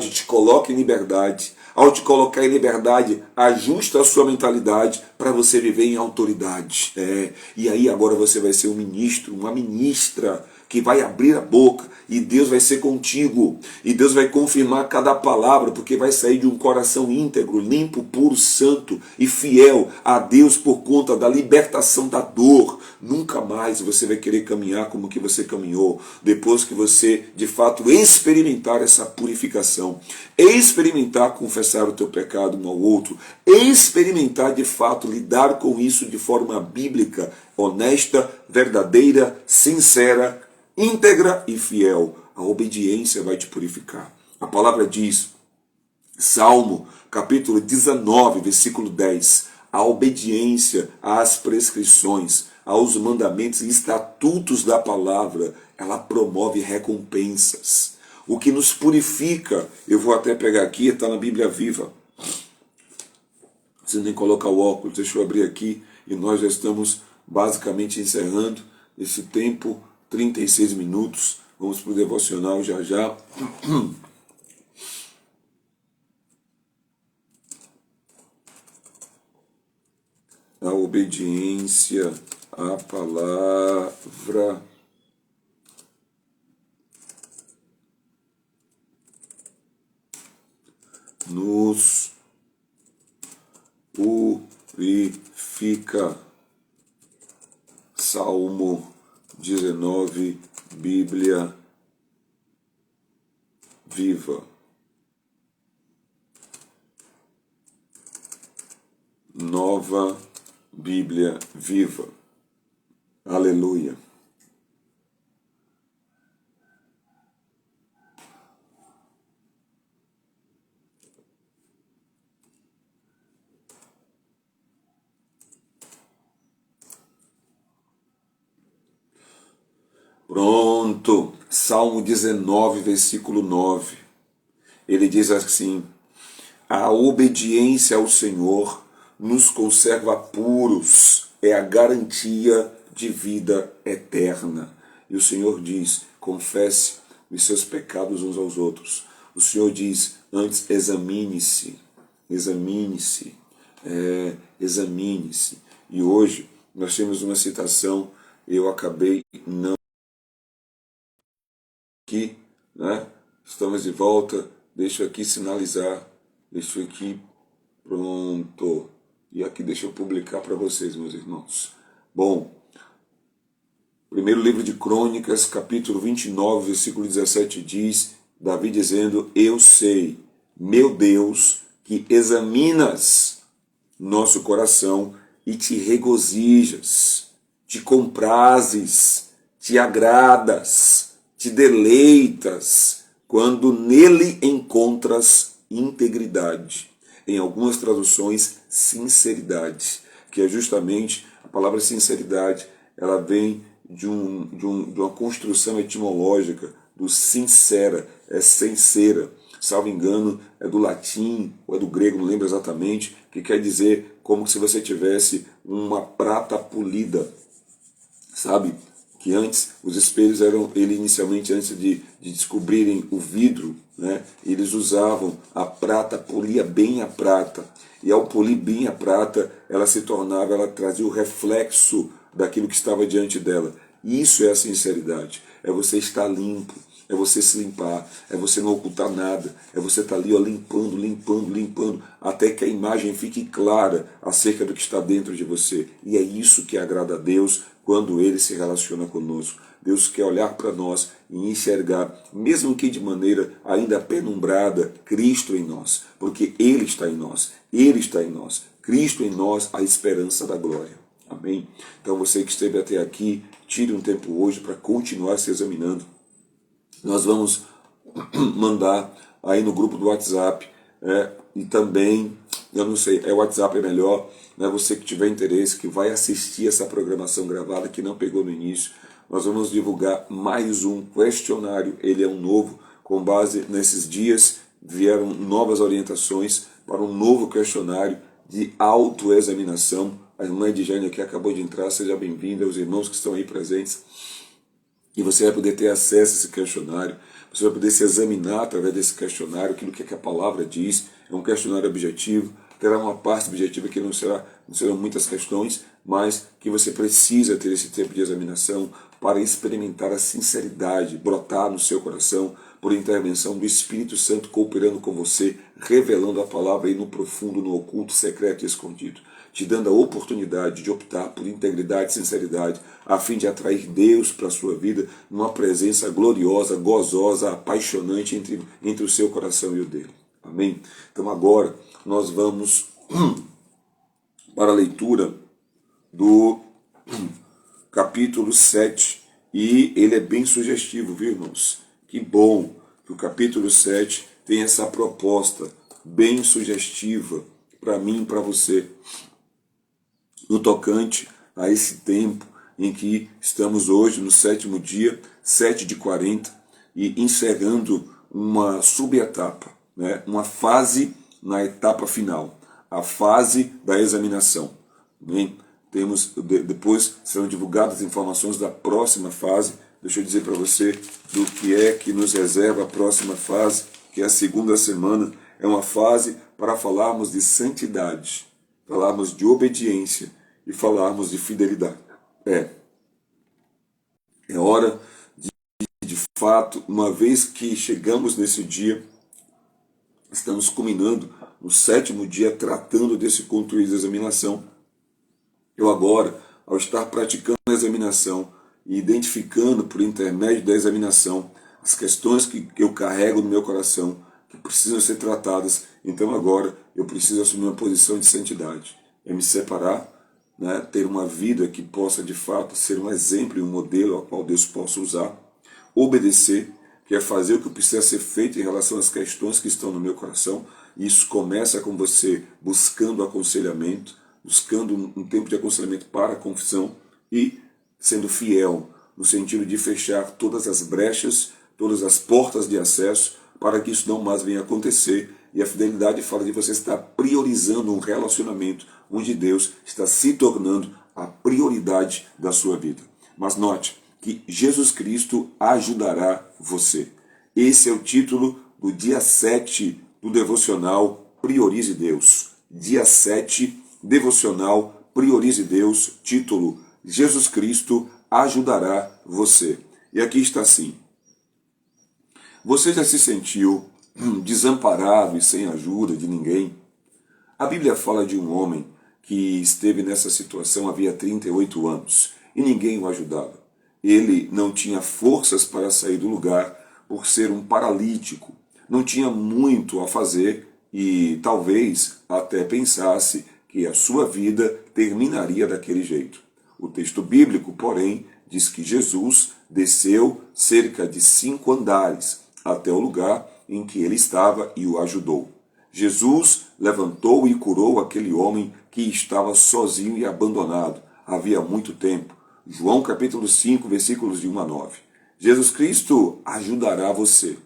te coloca em liberdade, ao te colocar em liberdade, ajusta a sua mentalidade para você viver em autoridade. E aí agora você vai ser um ministro, uma ministra, que vai abrir a boca e Deus vai ser contigo. E Deus vai confirmar cada palavra, porque vai sair de um coração íntegro, limpo, puro, santo e fiel a Deus por conta da libertação da dor. Nunca mais você vai querer caminhar como que você caminhou, depois que você de fato experimentar essa purificação, experimentar confessar o teu pecado um ao outro, experimentar de fato lidar com isso de forma bíblica, honesta, verdadeira, sincera, íntegra e fiel. A obediência vai te purificar. A palavra diz, Salmo capítulo 19, versículo 10, a obediência às prescrições, aos mandamentos e estatutos da palavra, ela promove recompensas. O que nos purifica, eu vou até pegar aqui, está na Bíblia Viva. Você nem colocar o óculos, deixa eu abrir aqui, e nós já estamos basicamente encerrando esse tempo, 36 minutos. Vamos para o devocional já já. A obediência à palavra nos purifica. Salmo 19, Bíblia Viva. Nova Bíblia Viva. Aleluia. Pronto. Salmo 19, versículo 9. Ele diz assim: a obediência ao Senhor nos conserva puros, é a garantia de vida eterna. E o Senhor diz, confesse os seus pecados uns aos outros. O Senhor diz, antes examine-se, examine-se, examine-se. E hoje nós temos uma citação, eu acabei não aqui, né? Estamos de volta, deixa eu aqui sinalizar, deixa eu aqui, pronto. E aqui deixa eu publicar para vocês, meus irmãos. Bom, primeiro livro de Crônicas, capítulo 29, versículo 17 diz, Davi dizendo, eu sei, meu Deus, que examinas nosso coração e te regozijas, te comprases, te agradas, te deleitas, quando nele encontras integridade. Em algumas traduções, sinceridade, que é justamente a palavra sinceridade, ela vem de uma construção etimológica do sincera, é sincera, salvo engano, é do latim ou é do grego, não lembro exatamente, que quer dizer como se você tivesse uma prata polida, sabe? que antes os espelhos eram, ele inicialmente, antes de descobrirem o vidro, né, eles usavam a prata, polia bem a prata, e ao polir bem a prata, ela se tornava, ela trazia o reflexo daquilo que estava diante dela. Isso é a sinceridade, é você estar limpo, é você se limpar, é você não ocultar nada, é você estar ali ó, limpando, limpando, limpando, até que a imagem fique clara acerca do que está dentro de você. E é isso que agrada a Deus quando Ele se relaciona conosco. Deus quer olhar para nós e enxergar, mesmo que de maneira ainda penumbrada, Cristo em nós, porque Ele está em nós, Ele está em nós, Cristo em nós, a esperança da glória. Amém? Então você que esteve até aqui, tire um tempo hoje para continuar se examinando. Nós vamos mandar aí no grupo do WhatsApp, e também, eu não sei, o WhatsApp é melhor, né? Você que tiver interesse, que vai assistir essa programação gravada, que não pegou no início, nós vamos divulgar mais um questionário, ele é um novo, com base nesses dias, vieram novas orientações para um novo questionário de autoexaminação. A irmã Edjane que acabou de entrar, seja bem-vinda, os irmãos que estão aí presentes. E você vai poder ter acesso a esse questionário, você vai poder se examinar através desse questionário, aquilo que a palavra diz, é um questionário objetivo, terá uma parte objetiva que não serão muitas questões, mas que você precisa ter esse tempo de examinação para experimentar a sinceridade, brotar no seu coração, por intervenção do Espírito Santo cooperando com você, revelando a palavra aí no profundo, no oculto, secreto e escondido, te dando a oportunidade de optar por integridade e sinceridade, a fim de atrair Deus para a sua vida, numa presença gloriosa, gozosa, apaixonante entre o seu coração e o dele. Amém? Então agora nós vamos para a leitura do capítulo 7, e ele é bem sugestivo, viu, irmãos? Que bom que o capítulo 7 tem essa proposta bem sugestiva para mim e para você, no tocante a esse tempo em que estamos hoje, no 7º dia, 7 de 40, e encerrando uma subetapa, né? Uma fase na etapa final, a fase da examinação. Bem, depois serão divulgadas informações da próxima fase. Deixa eu dizer para você do que é que nos reserva a próxima fase, que é a segunda semana. É uma fase para falarmos de santidade, falarmos de obediência e falarmos de fidelidade. É hora de fato, uma vez que chegamos nesse dia, estamos culminando no 7º dia tratando desse conteúdo de examinação. Eu agora, ao estar praticando a examinação e identificando por intermédio da examinação as questões que eu carrego no meu coração, que precisam ser tratadas, então agora eu preciso assumir uma posição de santidade. É me separar, né, ter uma vida que possa de fato ser um exemplo e um modelo ao qual Deus possa usar, obedecer, que é fazer o que precisa ser feito em relação às questões que estão no meu coração. E isso começa com você buscando aconselhamento, buscando um tempo de aconselhamento para a confissão e sendo fiel, no sentido de fechar todas as brechas, todas as portas de acesso, para que isso não mais venha acontecer. E a fidelidade fala de você estar priorizando um relacionamento onde Deus está se tornando a prioridade da sua vida. Mas note que Jesus Cristo ajudará você. Esse é o título do dia 7 do devocional Priorize Deus. Dia 7, devocional Priorize Deus, título Jesus Cristo ajudará você. E aqui está assim: você já se sentiu desamparado e sem ajuda de ninguém? A Bíblia fala de um homem que esteve nessa situação havia 38 anos e ninguém o ajudava. Ele não tinha forças para sair do lugar por ser um paralítico, não tinha muito a fazer e talvez até pensasse que a sua vida terminaria daquele jeito. O texto bíblico, porém, diz que Jesus desceu cerca de 5 andares até o lugar em que ele estava e o ajudou. Jesus levantou e curou aquele homem que estava sozinho e abandonado havia muito tempo. João capítulo 5, versículos de 1 a 9. Jesus Cristo ajudará você.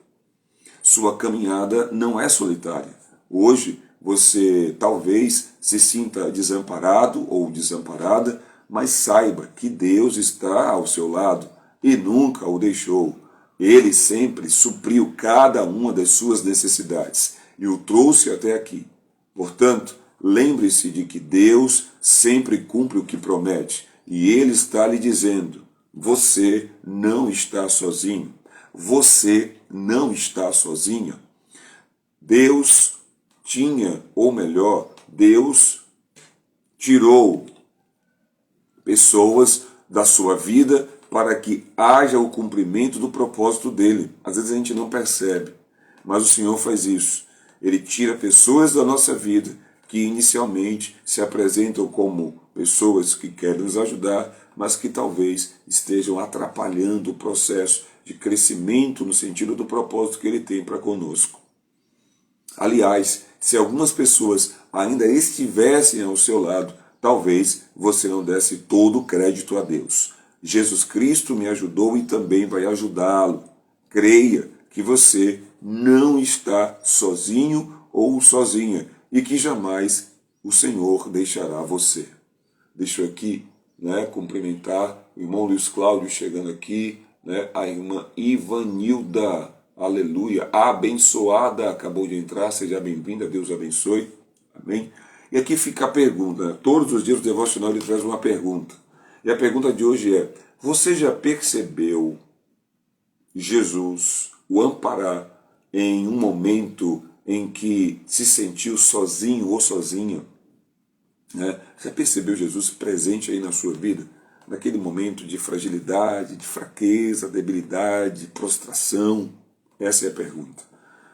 Sua caminhada não é solitária. Hoje você talvez se sinta desamparado ou desamparada, mas saiba que Deus está ao seu lado e nunca o deixou. Ele sempre supriu cada uma das suas necessidades e o trouxe até aqui. Portanto, lembre-se de que Deus sempre cumpre o que promete e Ele está lhe dizendo: você não está sozinho, você não está sozinha. Deus tinha, ou melhor, Deus tirou pessoas da sua vida para que haja o cumprimento do propósito dele. Às vezes a gente não percebe, mas o Senhor faz isso. Ele tira pessoas da nossa vida que inicialmente se apresentam como pessoas que querem nos ajudar, mas que talvez estejam atrapalhando o processo de crescimento no sentido do propósito que ele tem para conosco. Aliás, se algumas pessoas ainda estivessem ao seu lado, talvez você não desse todo o crédito a Deus. Jesus Cristo me ajudou e também vai ajudá-lo. Creia que você não está sozinho ou sozinha e que jamais o Senhor deixará você. Deixa eu aqui cumprimentar o irmão Luiz Cláudio chegando aqui, a irmã Ivanilda, aleluia, abençoada, acabou de entrar, seja bem-vinda, Deus abençoe, amém? E aqui fica a pergunta, todos os dias o devocional ele traz uma pergunta, e a pergunta de hoje é: você já percebeu Jesus o amparar em um momento em que se sentiu sozinho ou sozinha? Já percebeu Jesus presente aí na sua vida? Naquele momento de fragilidade, de fraqueza, debilidade, prostração? Essa é a pergunta.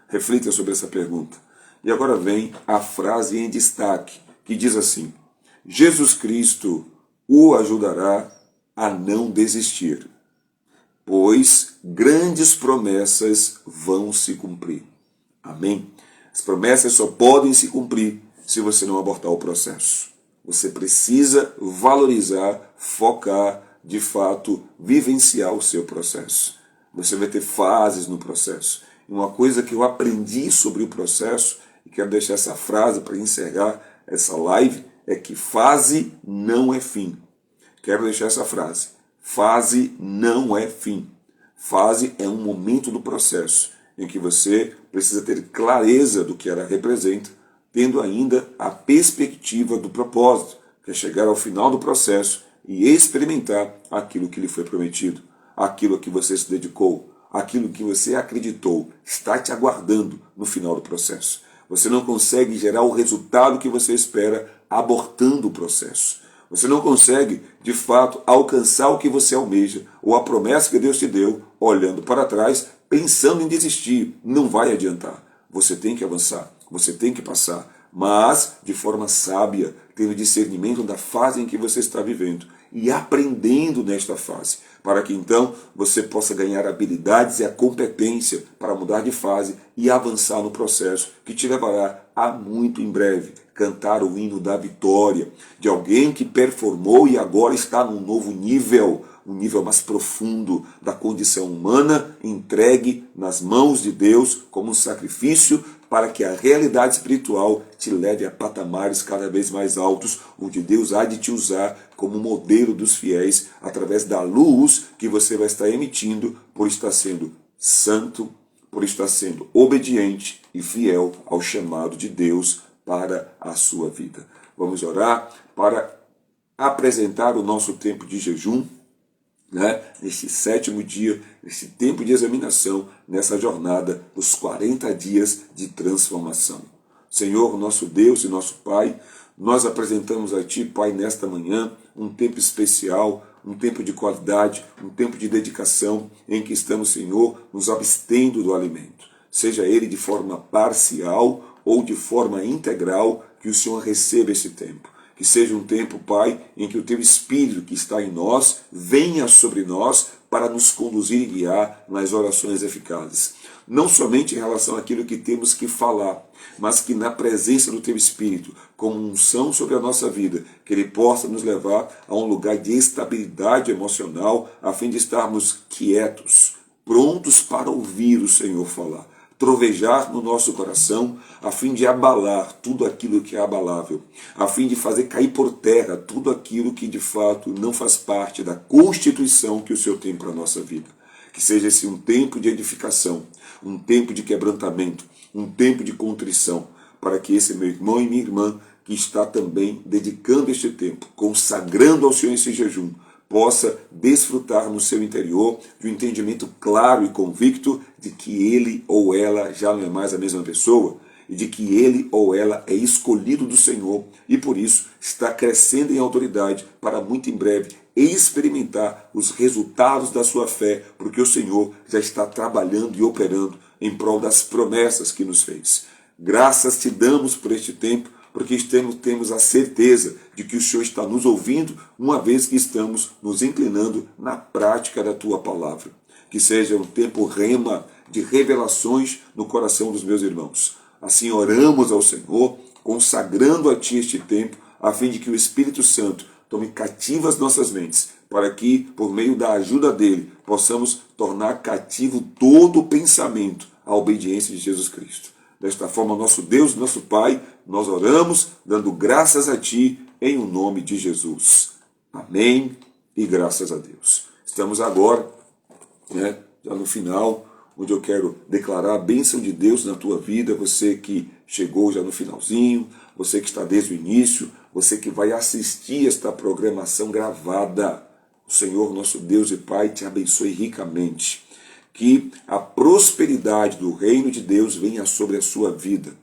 Reflita sobre essa pergunta. E agora vem a frase em destaque, que diz assim: Jesus Cristo o ajudará a não desistir, pois grandes promessas vão se cumprir. Amém? As promessas só podem se cumprir se você não abortar o processo. Você precisa valorizar, focar, de fato, vivenciar o seu processo. Você vai ter fases no processo. E uma coisa que eu aprendi sobre o processo, e quero deixar essa frase para encerrar essa live, é que fase não é fim. Quero deixar essa frase. Fase não é fim. Fase é um momento do processo em que você precisa ter clareza do que ela representa, tendo ainda a perspectiva do propósito, que é chegar ao final do processo e experimentar aquilo que lhe foi prometido, aquilo a que você se dedicou, aquilo que você acreditou, está te aguardando no final do processo. Você não consegue gerar o resultado que você espera abortando o processo. Você não consegue, de fato, alcançar o que você almeja, ou a promessa que Deus te deu, olhando para trás, pensando em desistir. Não vai adiantar. Você tem que avançar, você tem que passar, mas de forma sábia, tendo discernimento da fase em que você está vivendo e aprendendo nesta fase, para que então você possa ganhar habilidades e a competência para mudar de fase e avançar no processo que te levará a muito em breve cantar o hino da vitória de alguém que performou e agora está num novo nível, um nível mais profundo da condição humana, entregue nas mãos de Deus como um sacrifício para que a realidade espiritual te leve a patamares cada vez mais altos, onde Deus há de te usar como modelo dos fiéis através da luz que você vai estar emitindo por estar sendo santo, por estar sendo obediente e fiel ao chamado de Deus para a sua vida. Vamos orar para apresentar o nosso tempo de jejum, neste 7º dia, neste tempo de examinação, nessa jornada dos 40 dias de transformação. Senhor, nosso Deus e nosso Pai, nós apresentamos a Ti, Pai, nesta manhã, um tempo especial, um tempo de qualidade, um tempo de dedicação, em que estamos, Senhor, nos abstendo do alimento. Seja ele de forma parcial ou de forma integral, que o Senhor receba esse tempo. Que seja um tempo, Pai, em que o Teu Espírito que está em nós venha sobre nós para nos conduzir e guiar nas orações eficazes. Não somente em relação àquilo que temos que falar, mas que na presença do Teu Espírito, como unção sobre a nossa vida, que Ele possa nos levar a um lugar de estabilidade emocional, a fim de estarmos quietos, prontos para ouvir o Senhor falar, trovejar no nosso coração, a fim de abalar tudo aquilo que é abalável, a fim de fazer cair por terra tudo aquilo que de fato não faz parte da constituição que o Senhor tem para a nossa vida. Que seja esse um tempo de edificação, um tempo de quebrantamento, um tempo de contrição, para que esse meu irmão e minha irmã, que está também dedicando este tempo, consagrando ao Senhor esse jejum, possa desfrutar no seu interior de um entendimento claro e convicto de que ele ou ela já não é mais a mesma pessoa, e de que ele ou ela é escolhido do Senhor e por isso está crescendo em autoridade para muito em breve experimentar os resultados da sua fé, porque o Senhor já está trabalhando e operando em prol das promessas que nos fez. Graças te damos por este tempo, porque temos a certeza de que o Senhor está nos ouvindo, uma vez que estamos nos inclinando na prática da tua palavra. Que seja um tempo rema de revelações no coração dos meus irmãos. Assim oramos ao Senhor, consagrando a ti este tempo, a fim de que o Espírito Santo tome cativas nossas mentes, para que, por meio da ajuda dele, possamos tornar cativo todo o pensamento à obediência de Jesus Cristo. Desta forma, nosso Deus, nosso Pai, nós oramos, dando graças a ti, em o nome de Jesus. Amém e graças a Deus. Estamos agora, já no final, onde eu quero declarar a bênção de Deus na tua vida, você que chegou já no finalzinho, você que está desde o início, você que vai assistir esta programação gravada. O Senhor, nosso Deus e Pai, te abençoe ricamente. Que a prosperidade do reino de Deus venha sobre a sua vida.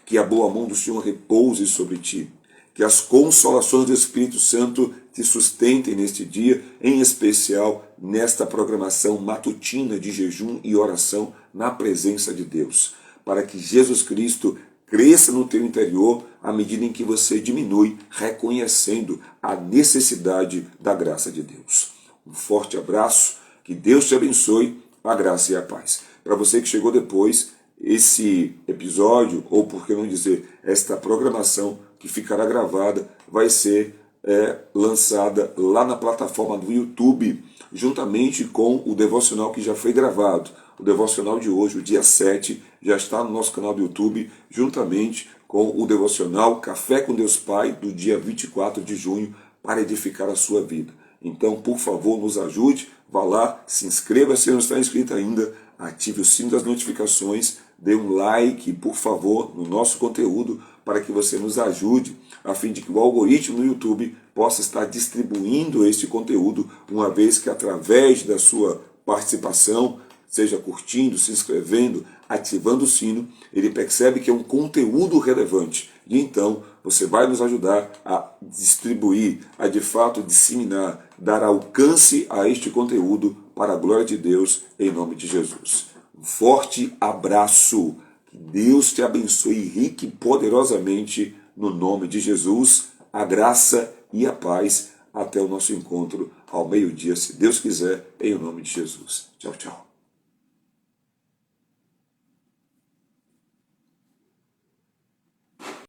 Que a boa mão do Senhor repouse sobre ti. Que as consolações do Espírito Santo te sustentem neste dia, em especial nesta programação matutina de jejum e oração na presença de Deus. Para que Jesus Cristo cresça no teu interior à medida em que você diminui, reconhecendo a necessidade da graça de Deus. Um forte abraço, que Deus te abençoe, a graça e a paz. Para você que chegou depois, esse episódio, ou por que não dizer, esta programação que ficará gravada, vai ser lançada lá na plataforma do YouTube, juntamente com o devocional que já foi gravado. O devocional de hoje, o dia 7, já está no nosso canal do YouTube, juntamente com o devocional Café com Deus Pai, do dia 24 de junho, para edificar a sua vida. Então, por favor, nos ajude, vá lá, se inscreva se não está inscrito ainda, ative o sino das notificações, dê um like, por favor, no nosso conteúdo, para que você nos ajude, a fim de que o algoritmo no YouTube possa estar distribuindo este conteúdo, uma vez que através da sua participação, seja curtindo, se inscrevendo, ativando o sino, ele percebe que é um conteúdo relevante. E então você vai nos ajudar a distribuir, a de fato disseminar, dar alcance a este conteúdo para a glória de Deus, em nome de Jesus. Um forte abraço. Que Deus te abençoe rique e poderosamente no nome de Jesus. A graça e a paz. Até o nosso encontro ao meio-dia, se Deus quiser, em nome de Jesus. Tchau, tchau.